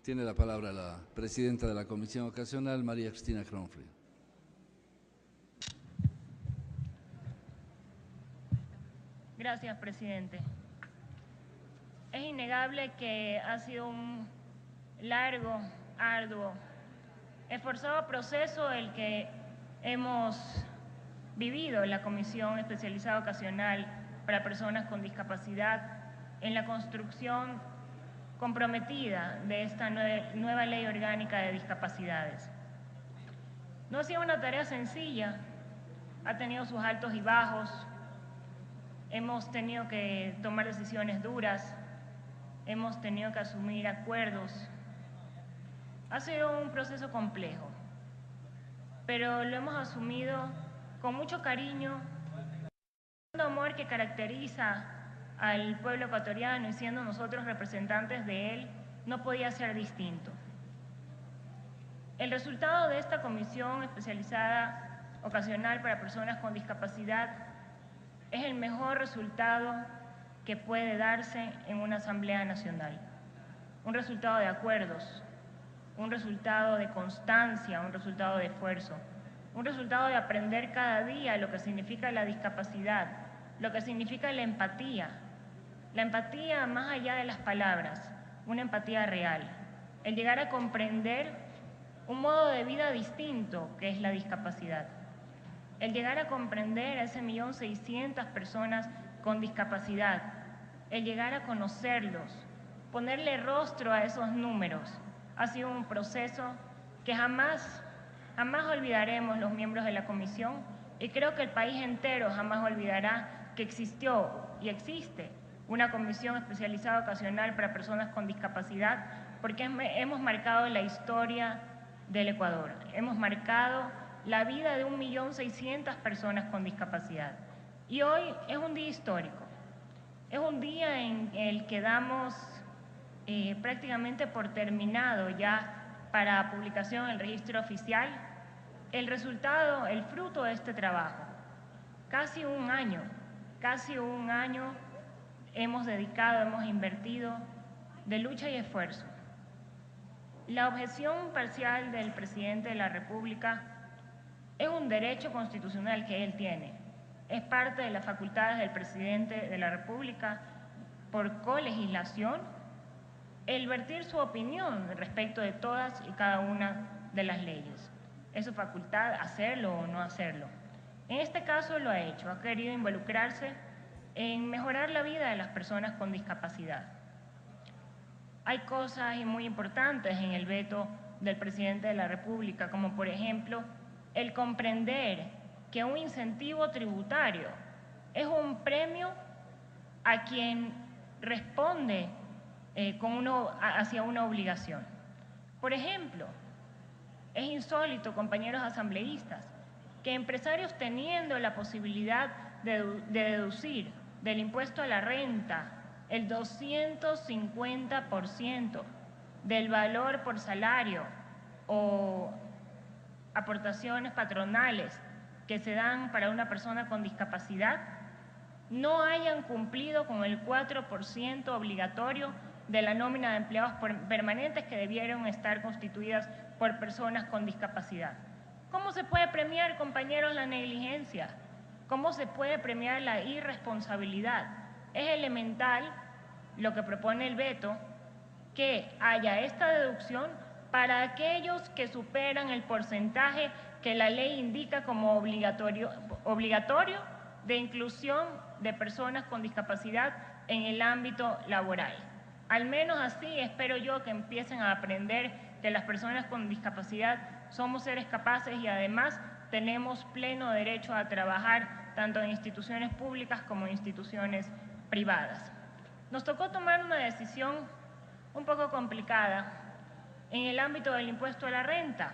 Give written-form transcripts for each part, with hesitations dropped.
Tiene la palabra la presidenta de la Comisión Ocasional, María Cristina Cronfrey. Gracias, presidente. Es innegable que ha sido un largo, arduo, esforzado proceso el que hemos vivido en la Comisión Especializada Ocasional para Personas con Discapacidad en la construcción comprometida de esta nueva Ley Orgánica de Discapacidades. No ha sido una tarea sencilla, ha tenido sus altos y bajos, hemos tenido que tomar decisiones duras, hemos tenido que asumir acuerdos. Ha sido un proceso complejo, pero lo hemos asumido con mucho cariño, con el amor que caracteriza al pueblo ecuatoriano y siendo nosotros representantes de él, no podía ser distinto. El resultado de esta Comisión Especializada Ocasional para Personas con Discapacidad es el mejor resultado que puede darse en una Asamblea Nacional. Un resultado de acuerdos, un resultado de constancia, un resultado de esfuerzo, un resultado de aprender cada día lo que significa la discapacidad, lo que significa la empatía más allá de las palabras, una empatía real, el llegar a comprender un modo de vida distinto que es la discapacidad, el llegar a comprender a ese 1.600.000 personas con discapacidad, el llegar a conocerlos, ponerle rostro a esos números, ha sido un proceso que jamás olvidaremos los miembros de la Comisión y creo que el país entero jamás olvidará que existió y existe una Comisión Especializada Ocasional para Personas con Discapacidad porque hemos marcado la historia del Ecuador, hemos marcado la vida de 1.600.000 personas con discapacidad. Y hoy es un día histórico, es un día en el que damos prácticamente por terminado ya para publicación en el registro oficial el resultado, el fruto de este trabajo. Casi un año hemos dedicado, hemos invertido de lucha y esfuerzo. La objeción parcial del presidente de la República es un derecho constitucional que él tiene. Es parte de las facultades del presidente de la República por colegislación el vertir su opinión respecto de todas y cada una de las leyes. Es su facultad hacerlo o no hacerlo. En este caso lo ha hecho, ha querido involucrarse en mejorar la vida de las personas con discapacidad. Hay cosas muy importantes en el veto del presidente de la República, como por ejemplo el comprender que un incentivo tributario es un premio a quien responde hacia una obligación. Por ejemplo, es insólito, compañeros asambleístas, que empresarios teniendo la posibilidad de deducir del impuesto a la renta el 250% del valor por salario o aportaciones patronales que se dan para una persona con discapacidad, no hayan cumplido con el 4% obligatorio de la nómina de empleados permanentes que debieron estar constituidas por personas con discapacidad. ¿Cómo se puede premiar, compañeros, la negligencia? ¿Cómo se puede premiar la irresponsabilidad? Es elemental lo que propone el veto, que haya esta deducción para aquellos que superan el porcentaje que la ley indica como obligatorio de inclusión de personas con discapacidad en el ámbito laboral. Al menos así espero yo que empiecen a aprender que las personas con discapacidad somos seres capaces y además tenemos pleno derecho a trabajar tanto en instituciones públicas como en instituciones privadas. Nos tocó tomar una decisión un poco complicada en el ámbito del impuesto a la renta,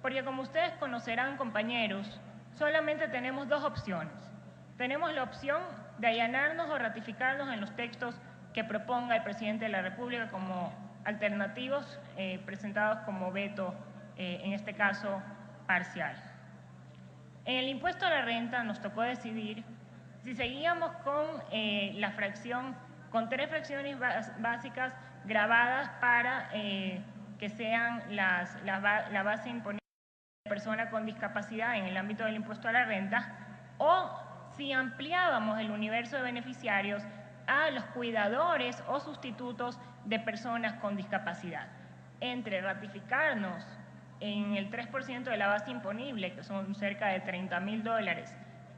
porque como ustedes conocerán, compañeros, solamente tenemos dos opciones. Tenemos la opción de allanarnos o ratificarnos en los textos que proponga el presidente de la República como alternativos presentados como veto, en este caso parcial. En el impuesto a la renta nos tocó decidir si seguíamos con la fracción, con 3 fracciones básicas grabadas para que sean la base imponible de persona con discapacidad en el ámbito del impuesto a la renta, o si ampliábamos el universo de beneficiarios a los cuidadores o sustitutos de personas con discapacidad. Entre ratificarnos en el 3% de la base imponible, que son cerca de $30.000,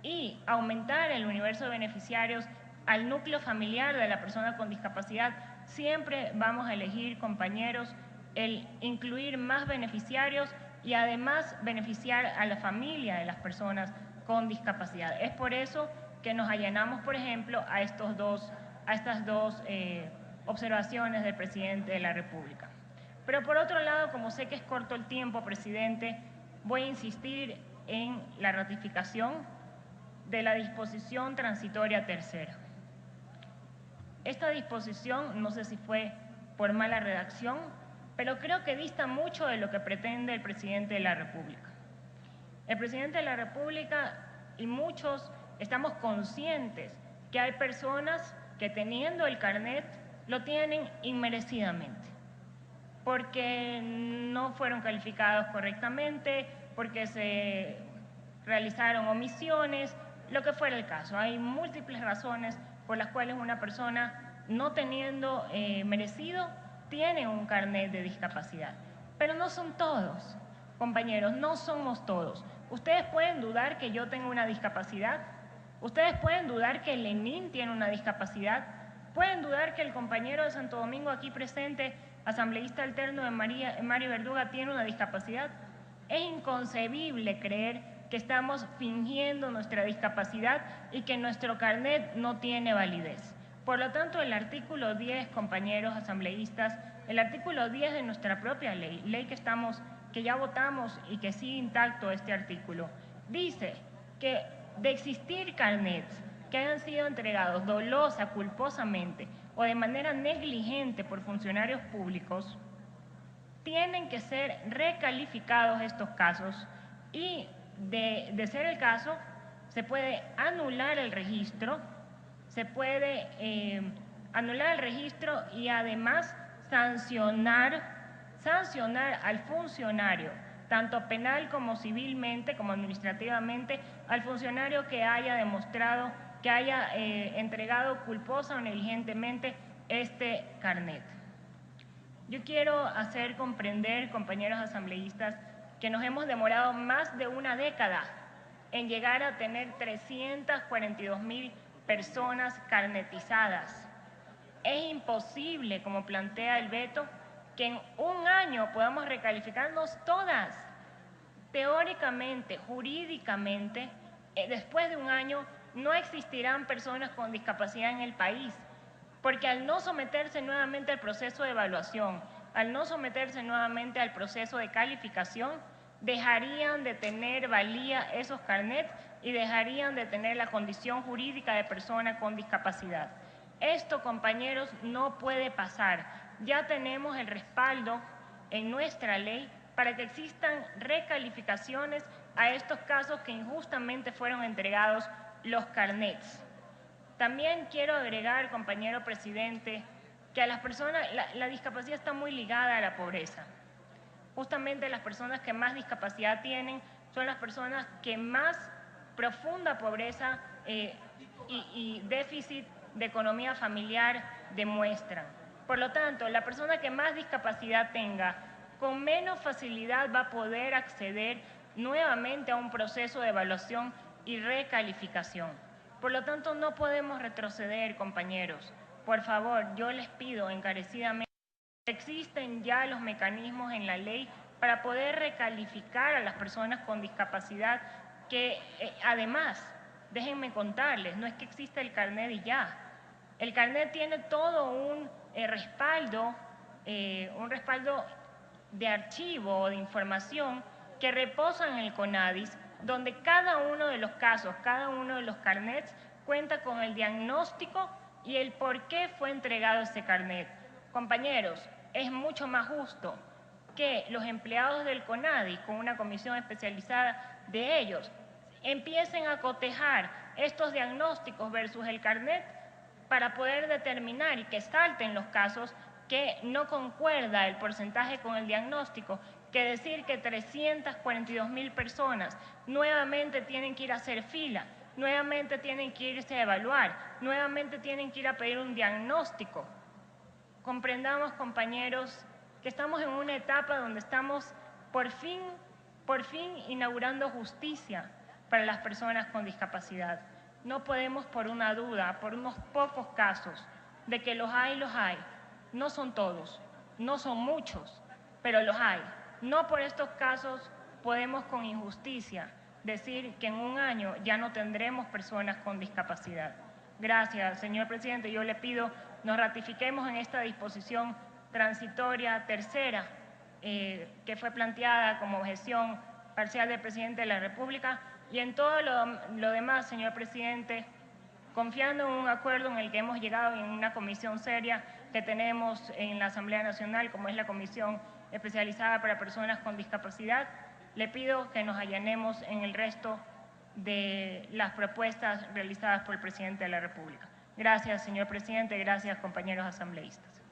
y aumentar el universo de beneficiarios al núcleo familiar de la persona con discapacidad, siempre vamos a elegir, compañeros, el incluir más beneficiarios y además beneficiar a la familia de las personas con discapacidad. Es por eso que nos allanamos, por ejemplo, a estas dos observaciones del presidente de la República. Pero por otro lado, como sé que es corto el tiempo, presidente, voy a insistir en la ratificación de la disposición transitoria tercera. Esta disposición, no sé si fue por mala redacción, pero creo que dista mucho de lo que pretende el presidente de la República. El presidente de la República y muchos estamos conscientes que hay personas que teniendo el carnet lo tienen inmerecidamente, porque no fueron calificados correctamente, porque se realizaron omisiones, lo que fuera el caso. Hay múltiples razones por las cuales una persona no teniendo merecido tiene un carnet de discapacidad. Pero no son todos, compañeros, no somos todos. Ustedes pueden dudar que yo tengo una discapacidad, ustedes pueden dudar que Lenín tiene una discapacidad, pueden dudar que el compañero de Santo Domingo aquí presente, asambleísta alterno de Mario Verduga, tiene una discapacidad. Es inconcebible creer que estamos fingiendo nuestra discapacidad y que nuestro carnet no tiene validez. Por lo tanto, el artículo 10, compañeros asambleístas, el artículo 10 de nuestra propia ley que ya votamos y que sigue intacto este artículo, dice que de existir carnets que hayan sido entregados dolosa, culposamente o de manera negligente por funcionarios públicos, tienen que ser recalificados estos casos y de ser el caso, se puede anular el registro, y además sancionar al funcionario, tanto penal como civilmente, como administrativamente, al funcionario que haya demostrado, que haya entregado culposa o negligentemente este carnet. Yo quiero hacer comprender, compañeros asambleístas, que nos hemos demorado más de una década en llegar a tener 342.000 personas carnetizadas. Es imposible, como plantea el veto, que en un año podamos recalificarnos todas. Teóricamente, jurídicamente, después de un año no existirán personas con discapacidad en el país, porque al no someterse nuevamente al proceso de evaluación, al no someterse nuevamente al proceso de calificación, dejarían de tener valía esos carnets y dejarían de tener la condición jurídica de persona con discapacidad. Esto, compañeros, no puede pasar. Ya tenemos el respaldo en nuestra ley para que existan recalificaciones a estos casos que injustamente fueron entregados los carnets. También quiero agregar, compañero presidente, que a las personas, la discapacidad está muy ligada a la pobreza. Justamente las personas que más discapacidad tienen son las personas que más profunda pobreza y déficit de economía familiar demuestran. Por lo tanto, la persona que más discapacidad tenga, con menos facilidad va a poder acceder nuevamente a un proceso de evaluación y recalificación. Por lo tanto, no podemos retroceder, compañeros. Por favor, yo les pido encarecidamente, existen ya los mecanismos en la ley para poder recalificar a las personas con discapacidad que además, déjenme contarles, no es que exista el carnet y ya. El carnet tiene todo un respaldo de archivo o de información que reposa en el CONADIS, donde cada uno de los casos, cada uno de los carnets cuenta con el diagnóstico y el por qué fue entregado ese carnet. Compañeros, es mucho más justo que los empleados del CONADIS, con una comisión especializada de ellos, empiecen a cotejar estos diagnósticos versus el carnet para poder determinar y que salten los casos que no concuerda el porcentaje con el diagnóstico, que decir que 342.000 personas nuevamente tienen que ir a hacer fila, nuevamente tienen que irse a evaluar, nuevamente tienen que ir a pedir un diagnóstico. Comprendamos, compañeros, que estamos en una etapa donde estamos por fin inaugurando justicia para las personas con discapacidad. No podemos, por una duda, por unos pocos casos, de que los hay, no son todos, no son muchos, pero los hay. No por estos casos podemos con injusticia decir que en un año ya no tendremos personas con discapacidad. Gracias, señor presidente. Yo le pido nos ratifiquemos en esta disposición transitoria tercera que fue planteada como objeción parcial del presidente de la República, y en todo lo demás, señor presidente, confiando en un acuerdo en el que hemos llegado en una comisión seria que tenemos en la Asamblea Nacional, como es la Comisión Especializada para Personas con Discapacidad, le pido que nos allanemos en el resto de las propuestas realizadas por el presidente de la República. Gracias, señor presidente. Gracias, compañeros asambleístas.